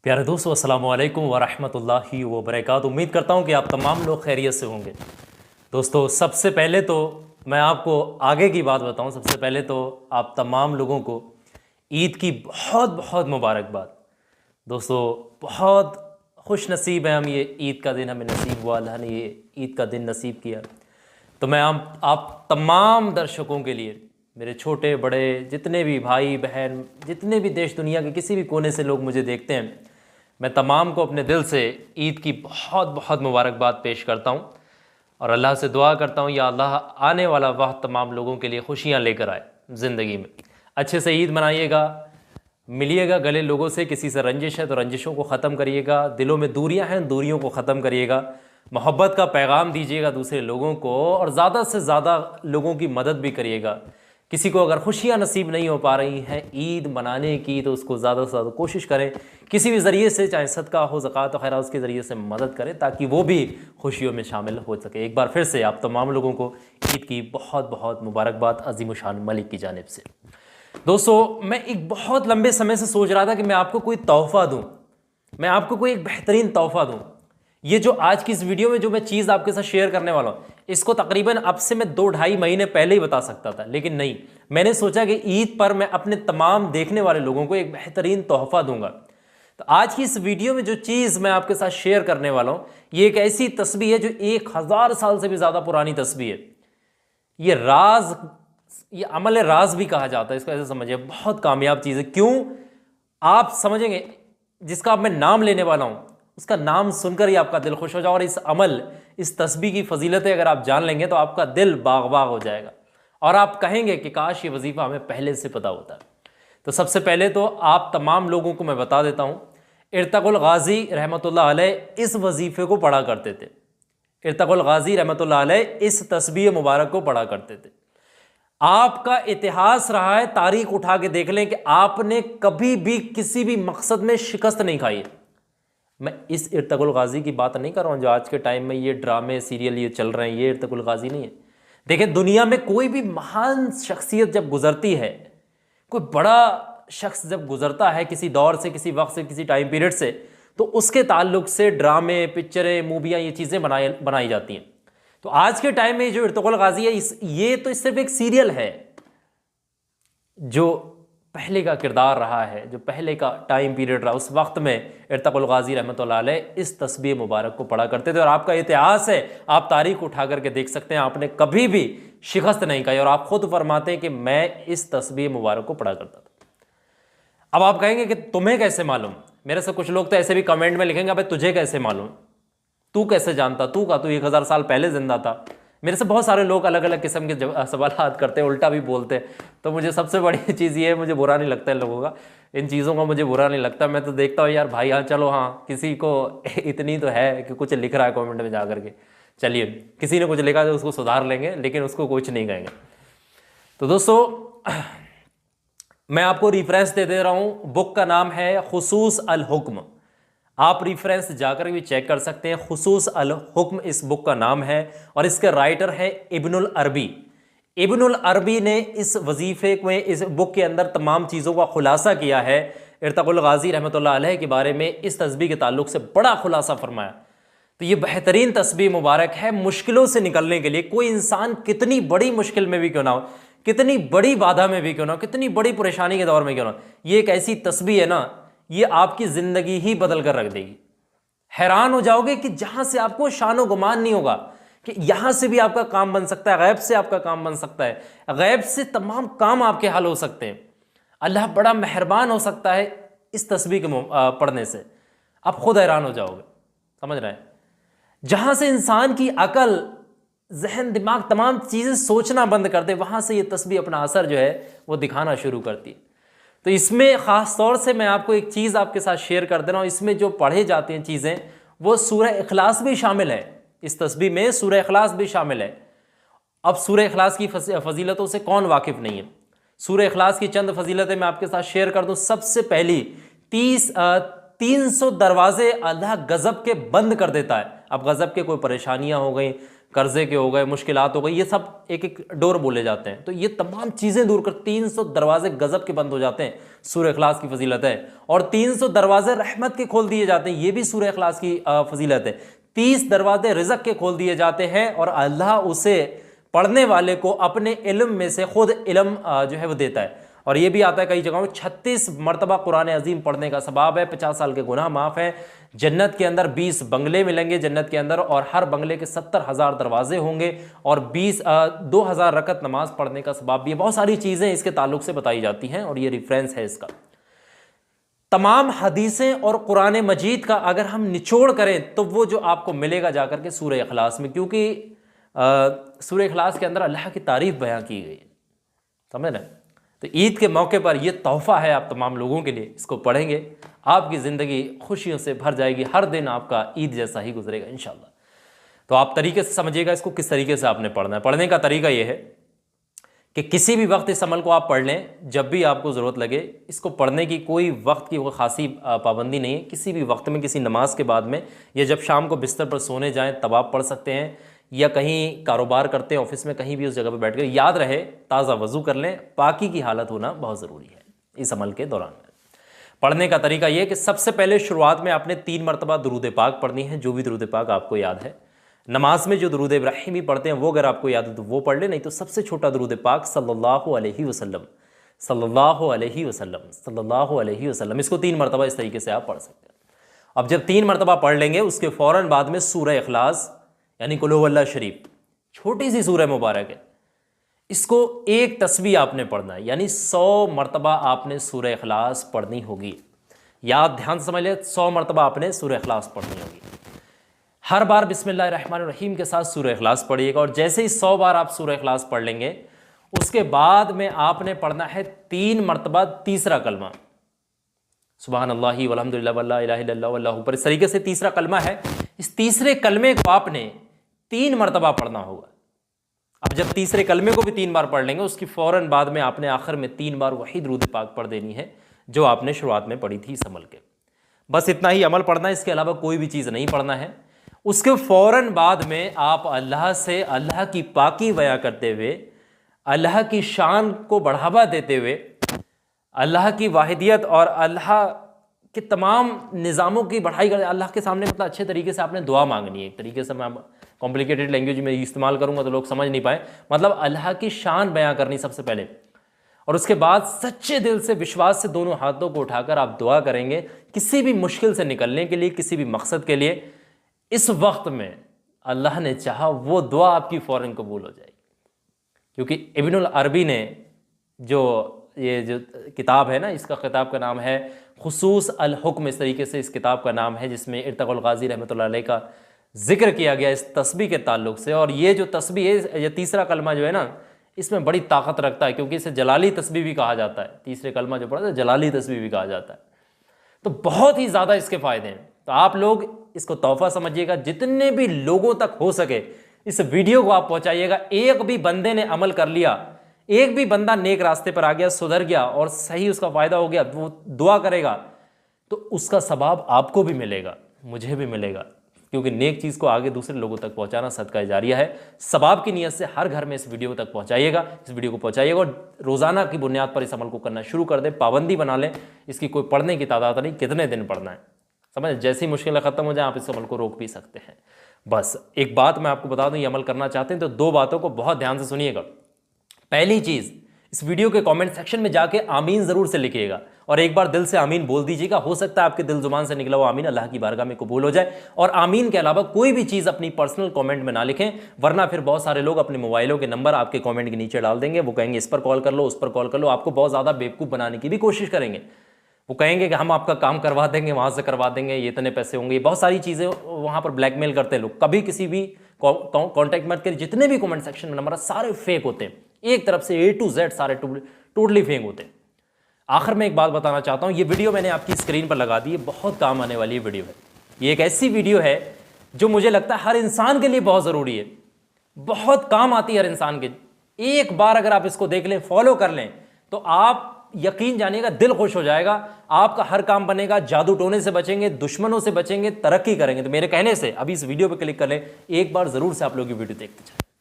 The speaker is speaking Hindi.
प्यारे दोस्तों, अस्सलाम वालेकुम वरहमतुल्लाहि वबरकातुहू। उम्मीद करता हूँ कि आप तमाम लोग खैरियत से होंगे। दोस्तों, सबसे पहले तो मैं आपको आगे की बात बताऊँ। सबसे पहले तो आप तमाम लोगों को ईद की बहुत बहुत मुबारकबाद। दोस्तों, बहुत खुश नसीब है हम, ये ईद का दिन हमें नसीब हुआ, अल्लाह ने ये ईद का दिन नसीब किया। तो मैं आप तमाम दर्शकों के लिए, मेरे छोटे बड़े जितने भी भाई बहन, जितने भी देश दुनिया के किसी भी कोने से लोग मुझे देखते हैं, मैं तमाम को अपने दिल से ईद की बहुत बहुत मुबारकबाद पेश करता हूँ और अल्लाह से दुआ करता हूँ, या अल्लाह आने वाला वक्त तमाम लोगों के लिए खुशियाँ लेकर आए ज़िंदगी में। अच्छे से ईद मनाइएगा, मिलिएगा गले लोगों से। किसी से रंजिश है तो रंजिशों को ख़त्म करिएगा, दिलों में दूरियां हैं दूरियों को ख़त्म करिएगा, मोहब्बत का पैगाम दीजिएगा दूसरे लोगों को और ज़्यादा से ज़्यादा लोगों की मदद भी करिएगा। किसी को अगर खुशियां नसीब नहीं हो पा रही हैं ईद मनाने की, तो उसको ज़्यादा से ज़्यादा कोशिश करें किसी भी ज़रिए से, चाहे सदका हो, ज़कात वगैरह, उसके ज़रिए से मदद करें ताकि वो भी खुशियों में शामिल हो सके। एक बार फिर से आप तमाम लोगों को ईद की बहुत बहुत मुबारकबाद अज़ीम शान मलिक की जानिब से। दोस्तों, मैं एक बहुत लंबे समय से सोच रहा था कि मैं आपको कोई तोहफ़ा दूं, मैं आपको कोई एक बेहतरीन तोहफ़ा दूं। ये जो आज की इस वीडियो में जो मैं चीज़ आपके साथ शेयर करने वाला हूँ, इसको तकरीबन अब से मैं 2-2.5 महीने पहले ही बता सकता था, लेकिन नहीं, मैंने सोचा कि ईद पर मैं अपने तमाम देखने वाले लोगों को एक बेहतरीन तोहफ़ा दूंगा। तो आज की इस वीडियो में जो चीज़ मैं आपके साथ शेयर करने वाला हूँ, ये एक ऐसी तस्बीह है जो 1000 साल से भी ज़्यादा पुरानी तस्बीह है। ये राज, ये अमल राज भी कहा जाता है इसको, ऐसे समझिए, बहुत कामयाब चीज़ है। क्यों, आप समझेंगे। जिसका अब मैं नाम लेने वाला हूँ उसका नाम सुनकर ही आपका दिल खुश हो जाए, और इस अमल, इस तस्बीह की फजीलतें अगर आप जान लेंगे तो आपका दिल बाग बाग हो जाएगा और आप कहेंगे कि काश ये वजीफ़ा हमें पहले से पता होता। तो सबसे पहले तो आप तमाम लोगों को मैं बता देता हूँ, इर्तकुल गाजी रहमतुल्लाह अलैह इस वजीफ़े को पढ़ा करते थे। इर्तकुल गाजी रहमतुल्लाह अलैह इस तस्बीह मुबारक को पढ़ा करते थे। आपका इतिहास रहा है, तारीख उठा के देख लें कि आपने कभी भी किसी भी मकसद में शिकस्त नहीं खाई है। मैं इस इर्तकुल गाजी की बात नहीं कर रहा हूँ जो आज के टाइम में ये ड्रामे सीरियल ये चल रहे हैं, ये इर्तकुल गाजी नहीं है। देखिए, दुनिया में कोई भी महान शख्सियत जब गुजरती है, कोई बड़ा शख्स जब गुजरता है किसी दौर से, किसी वक्त से, किसी टाइम पीरियड से, तो उसके ताल्लुक से ड्रामे, पिक्चरें, मूवियाँ, ये चीज़ें बनाई जाती हैं। तो आज के टाइम में जो इर्तकुल गाजी है, ये तो सिर्फ एक सीरियल है। जो पहले का किरदार रहा है, जो पहले का टाइम पीरियड रहा, उस वक्त में इर्तकुल गाजी रहमतुल्लाह अलैह इस तस्बीह मुबारक को पढ़ा करते थे। और आपका इतिहास है, आप तारीख उठा करके देख सकते हैं, आपने कभी भी शिकस्त नहीं खाई और आप खुद फरमाते हैं कि मैं इस तस्बीह मुबारक को पढ़ा करता था। अब आप कहेंगे कि तुम्हें कैसे मालूम? मेरे से कुछ लोग तो ऐसे भी कमेंट में लिखेंगे, भाई तुझे कैसे मालूम, तू कैसे जानता, तू 1000 साल पहले जिंदा था। मेरे से बहुत सारे लोग अलग अलग किस्म के सवाल करते हैं, उल्टा भी बोलते हैं। तो मुझे सबसे बड़ी चीज़ ये है, मुझे बुरा नहीं लगता है लोगों का, इन चीज़ों का मुझे बुरा नहीं लगता। मैं तो देखता हूँ यार भाई, हाँ चलो, हाँ किसी को इतनी तो है कि कुछ लिख रहा है कमेंट में जा करके, चलिए किसी ने कुछ लिखा तो उसको सुधार लेंगे, लेकिन उसको कुछ नहीं कहेंगे। तो दोस्तों, मैं आपको रेफरेंस दे रहा हूँ, बुक का नाम है खुसूस अल हुक्म। आप रेफरेंस जाकर भी चेक कर सकते हैं। खुसूस अल हुक्म इस बुक का नाम है और इसके राइटर है इब्नुल अरबी। इब्नुल अरबी ने इस वजीफे में, इस बुक के अंदर तमाम चीज़ों का खुलासा किया है। इर्तकुल गाजी रहमतुल्लाह अलैह के बारे में इस तस्बीह के ताल्लुक से बड़ा खुलासा फरमाया। तो ये बेहतरीन तस्बीह मुबारक है मुश्किलों से निकलने के लिए। कोई इंसान कितनी बड़ी मुश्किल में भी क्यों ना हो, कितनी बड़ी बाधा में भी क्यों ना हो, कितनी बड़ी परेशानी के दौर में क्यों ना हो, ये एक ऐसी तस्बीह है ना, ये आपकी ज़िंदगी ही बदल कर रख देगी। हैरान हो जाओगे कि जहां से आपको शानो गुमान नहीं होगा कि यहां से भी आपका काम बन सकता है, गैब से आपका काम बन सकता है, गैब से तमाम काम आपके हल हो सकते हैं। अल्लाह बड़ा मेहरबान हो सकता है इस तस्बीह के पढ़ने से। आप खुद हैरान हो जाओगे, समझ रहे हैं। जहां से इंसान की अकल, जहन, दिमाग, तमाम चीज़ें सोचना बंद कर दे, वहां से ये तस्बीह अपना असर जो है वो दिखाना शुरू करती है। तो इसमें ख़ास तौर से मैं आपको एक चीज़ आपके साथ शेयर कर दे रहा हूँ। इसमें जो पढ़े जाती हैं चीज़ें, वो सूरह इखलास भी शामिल है। इस तस्बीह में सूरह इखलास भी शामिल है। अब सूरह इखलास की फजीलतों से कौन वाकिफ़ नहीं है। सूरह इखलास की चंद फजीलतें मैं आपके साथ शेयर कर दूँ। सबसे पहली, 300 दरवाजे अल्लाह गज़ब के बंद कर देता है। अब गज़ब के कोई परेशानियाँ हो गई, कर्जे के हो गए, मुश्किलात हो गई, ये सब एक एक डोर बोले जाते हैं। तो ये तमाम चीज़ें दूर कर 300 दरवाजे गजब के बंद हो जाते हैं, सूरह इखलास की फजीलत है। और 300 दरवाजे रहमत के खोल दिए जाते हैं, ये भी सूरह इखलास की फजीलत है। 30 दरवाजे रिज़्क़ के खोल दिए जाते हैं और अल्लाह उसे पढ़ने वाले को अपने इल्म में से खुद इल्म जो है वो देता है। और ये भी आता है कई जगहों में 36 मरतबा कुरान अजीम पढ़ने का सबाब है, 50 साल के गुनाह माफ़ है, जन्नत के अंदर 20 बंगले मिलेंगे जन्नत के अंदर, और हर बंगले के 70,000 दरवाजे होंगे, और 2000 रकत नमाज पढ़ने का सबाब भी है। बहुत सारी चीज़ें इसके ताल्लुक से बताई जाती हैं और ये रेफरेंस है इसका। तमाम हदीसें और कुरान मजीद का अगर हम निचोड़ करें तो वो जो आपको मिलेगा जाकर के सूरह इखलास में, क्योंकि सूरह इखलास के अंदर अल्लाह की तारीफ़ बयां की गई है, समझ रहे हैं। तो ईद के मौके पर यह तोहफ़ा है आप तमाम लोगों के लिए, इसको पढ़ेंगे आपकी ज़िंदगी खुशियों से भर जाएगी, हर दिन आपका ईद जैसा ही गुजरेगा इंशाल्लाह। तो आप तरीके से समझिएगा इसको, किस तरीके से आपने पढ़ना है। पढ़ने का तरीका यह है कि किसी भी वक्त इस अमल को आप पढ़ लें, जब भी आपको ज़रूरत लगे। इसको पढ़ने की कोई वक्त की कोई ख़ासी पाबंदी नहीं है, किसी भी वक्त में, किसी नमाज के बाद में, या जब शाम को बिस्तर पर सोने जाएं तब आप पढ़ सकते हैं, या कहीं कारोबार करते हैं ऑफिस में, कहीं भी उस जगह पर बैठ कर। याद रहे ताज़ा वज़ू कर लें, पाकी की हालत होना बहुत ज़रूरी है इस अमल के दौरान। पढ़ने का तरीका यह है कि सबसे पहले शुरुआत में आपने 3 मरतबा दुरूद पाक पढ़नी है, जो भी दुरूद पाक आपको याद है। नमाज में जो दुरूद इब्राहिमी पढ़ते हैं वो अगर आपको याद है तो वो पढ़ ले, नहीं तो सबसे छोटा दुरूद पाक सल्लल्लाहु अलैहि वसल्लम, सल्लल्लाहु अलैहि वसल्लम, सल्लल्लाहु अलैहि वसल्लम, इसको 3 मरतबा इस तरीके से आप पढ़ सकते हैं। अब जब 3 मरतबा पढ़ लेंगे, उसके फ़ौरन बाद में सूरह इखलास यानी कुल हुवल्लाह शरीफ, छोटी सी सूरह मुबारक है, इसको एक तस्बीह आपने पढ़ना है, यानी 100 मरतबा आपने सूरह इखलास पढ़नी होगी। याद ध्यान से समझ ले, 100 मरतबा आपने सूरह इखलास पढ़नी होगी। हर बार बिस्मिल्लाहिर्रहमानिर्रहीम के साथ सूरह इखलास पढ़िएगा, और जैसे ही 100 बार आप सूरह इखलास पढ़ लेंगे, उसके बाद में आपने पढ़ना है 3 मरतबा तीसरा कलमा, सुबहान अल्लाहि वल्हम्दुलिल्लाह वल्ला इलाहा इल्लल्लाह वल्लाहु अकबर। इस तरीके से तीसरा कलमा है, इस तीसरे कलमे को आपने 3 मरतबा पढ़ना होगा। अब जब तीसरे कलमे को भी 3 बार पढ़ लेंगे, उसकी फ़ौरन बाद में आपने आखिर में 3 बार वही दुरूद पाक पढ़ देनी है जो आपने शुरुआत में पढ़ी थी इस अमल के। बस इतना ही अमल पढ़ना है, इसके अलावा कोई भी चीज़ नहीं पढ़ना है। उसके फ़ौरन बाद में आप अल्लाह से अल्लाह की पाकी बयां करते हुए, अल्लाह की शान को बढ़ावा देते हुए, अल्लाह की वाहिदियत और अल्लाह के तमाम निज़ामों की बढ़ाई कर अल्लाह के सामने, मतलब अच्छे तरीके से आपने दुआ मांगनी है। एक तरीके से मैं कॉम्प्लिकेटेड लैंग्वेज में इस्तेमाल करूंगा तो लोग समझ नहीं पाए, मतलब अल्लाह की शान बयां करनी सबसे पहले, और उसके बाद सच्चे दिल से विश्वास से दोनों हाथों को उठाकर आप दुआ करेंगे किसी भी मुश्किल से निकलने के लिए, किसी भी मकसद के लिए। इस वक्त में अल्लाह ने चाहा वो दुआ आपकी फ़ौरन कबूल हो जाएगी, क्योंकि इब्नुल अरबी ने जो किताब है ना, इसका किताब का नाम है खुसूस अल हुक्म, इस तरीके से इस किताब का नाम है, जिसमें इर्तक़ुल ग़ाज़ी रहमतुल्लाह अलैह का जिक्र किया गया इस तस्बीह के ताल्लुक से। और ये जो तस्बीह है, ये तीसरा कलमा जो है ना, इसमें बड़ी ताकत रखता है, क्योंकि इसे जलाली तस्बीह भी कहा जाता है। तीसरे कलमा जो पढ़ा है जलाली तस्बीह भी कहा जाता है। तो बहुत ही ज़्यादा इसके फ़ायदे हैं। तो आप लोग इसको तोहफ़ा समझिएगा, जितने भी लोगों तक हो सके इस वीडियो को आप पहुँचाइएगा। एक भी बंदे ने अमल कर लिया, एक भी बंदा नेक रास्ते पर आ गया, सुधर गया और सही उसका फ़ायदा हो गया, वो दुआ करेगा तो उसका सवाब आपको भी मिलेगा, मुझे भी मिलेगा, क्योंकि नेक चीज़ को आगे दूसरे लोगों तक पहुंचाना सदका जारिया है। सवाब की नीयत से हर घर में इस वीडियो तक पहुंचाइएगा, इस वीडियो को पहुंचाइएगा, और रोज़ाना की बुनियाद पर इस अमल को करना शुरू कर दें। पाबंदी बना लें, इसकी कोई पढ़ने की तादाद नहीं, कितने दिन पढ़ना है, समझ, जैसी मुश्किलें ख़त्म हो जाए आप इस अमल को रोक भी सकते हैं। बस एक बात मैं आपको बता दूं, ये अमल करना चाहते हैं तो 2 बातों को बहुत ध्यान से सुनिएगा। पहली चीज़, इस वीडियो के कमेंट सेक्शन में जाके आमीन ज़रूर से लिखिएगा, और एक बार दिल से आमीन बोल दीजिएगा। हो सकता है आपके दिल जुबान से निकला हुआ आमीन अल्लाह की बारगाह में कबूल हो जाए। और आमीन के अलावा कोई भी चीज़ अपनी पर्सनल कमेंट में ना लिखें, वरना फिर बहुत सारे लोग अपने मोबाइलों के नंबर आपके कमेंट के नीचे डाल देंगे। वो कहेंगे इस पर कॉल कर लो, उस पर कॉल कर लो, आपको बहुत ज़्यादा बेवकूफ़ बनाने की भी कोशिश करेंगे। वो कहेंगे कि हम आपका काम करवा देंगे, वहाँ से करवा देंगे, ये इतने पैसे होंगे, बहुत सारी चीज़ें वहाँ पर ब्लैकमेल करते हैं लोग। कभी किसी भी कॉन्टैक्ट मत करिए। जितने भी कमेंट सेक्शन में नंबर है सारे फेक होते हैं, एक तरफ से A to Z सारे टोटली फेक होते हैं। आखिर में एक बात बताना चाहता हूँ, ये वीडियो मैंने आपकी स्क्रीन पर लगा दी है, बहुत काम आने वाली वीडियो है। ये एक ऐसी वीडियो है जो मुझे लगता है हर इंसान के लिए बहुत ज़रूरी है, बहुत काम आती है हर इंसान के। एक बार अगर आप इसको देख लें, फॉलो कर लें, तो आप यकीन जानिएगा दिल खुश हो जाएगा, आपका हर काम बनेगा, जादू टोने से बचेंगे, दुश्मनों से बचेंगे, तरक्की करेंगे। तो मेरे कहने से अभी इस वीडियो पे क्लिक कर लें, एक बार जरूर से आप लोग ये वीडियो देखते जाएं।